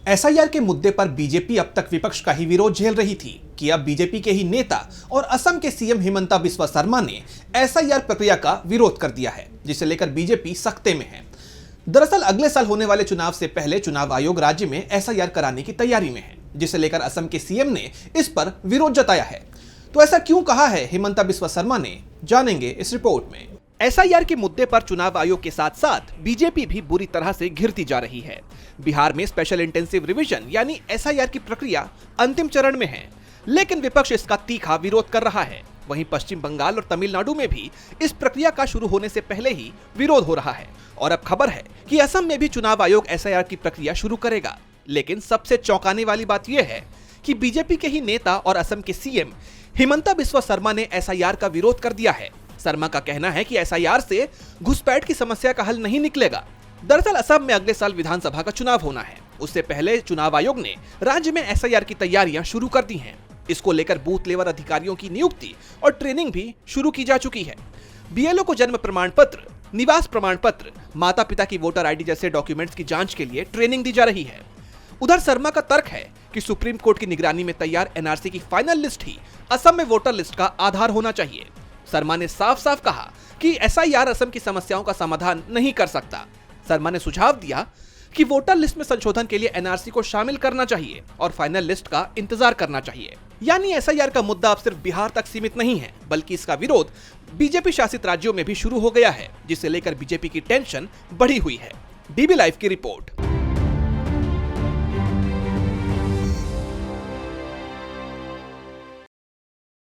SIR के मुद्दे पर बीजेपी अब तक विपक्ष का ही विरोध झेल रही थी कि अब बीजेपी के ही नेता और असम के सीएम हिमंता बिस्वा शर्मा ने एसआईआर प्रक्रिया का विरोध कर दिया है, जिसे लेकर बीजेपी सख्ते में है। दरअसल अगले साल होने वाले चुनाव से पहले चुनाव आयोग राज्य में एसआईआर कराने की तैयारी में है, जिसे लेकर असम के सीएम ने इस पर विरोध जताया है। तो ऐसा क्यों कहा है हिमंता बिस्वा शर्मा ने, जानेंगे इस रिपोर्ट में। एसआईआर के मुद्दे पर चुनाव आयोग के साथ साथ बीजेपी भी बुरी तरह से घिरती जा रही है। बिहार में स्पेशल इंटेंसिव रिवीजन यानी एसआईआर की प्रक्रिया अंतिम चरण में है, लेकिन विपक्ष इसका तीखा विरोध कर रहा है। वहीं पश्चिम बंगाल और तमिलनाडु में भी इस प्रक्रिया का शुरू होने से पहले ही विरोध हो रहा है और अब खबर है कि असम में भी चुनाव आयोग एसआईआर की प्रक्रिया शुरू करेगा। लेकिन सबसे चौंकाने वाली बात यह है कि बीजेपी के ही नेता और असम के सीएम हिमंता बिस्वा शर्मा ने एसआईआर का विरोध कर दिया है। शर्मा का कहना है कि एसआईआर से घुसपैठ की समस्या का हल नहीं निकलेगा। दरअसल असम में अगले साल विधानसभा का चुनाव होना है। उससे पहले चुनाव आयोग ने राज्य में एसआईआर की तैयारियां शुरू कर दी हैं। इसको लेकर बूथ लेवल अधिकारियों की नियुक्ति और ट्रेनिंग भी शुरू की जा चुकी है। बीएलओ को जन्म प्रमाण पत्र, निवास प्रमाण पत्र, माता पिता की वोटर आईडी जैसे डॉक्यूमेंट्स की जांच के लिए ट्रेनिंग दी जा रही है। उधर शर्मा का तर्क है कि सुप्रीम कोर्ट की निगरानी में तैयार एनआरसी की फाइनल लिस्ट ही असम में वोटर लिस्ट का आधार होना चाहिए। शर्मा ने साफ साफ कहा कि एसआईआर असम की समस्याओं का समाधान नहीं कर सकता। शर्मा ने सुझाव दिया कि वोटर लिस्ट में संशोधन के लिए एनआरसी को शामिल करना चाहिए और फाइनल लिस्ट का इंतजार करना चाहिए। यानी एसआईआर का मुद्दा अब सिर्फ बिहार तक सीमित नहीं है, बल्कि इसका विरोध बीजेपी शासित राज्यों में भी शुरू हो गया है, जिसे लेकर बीजेपी की टेंशन बढ़ी हुई है। डीबी लाइव की रिपोर्ट।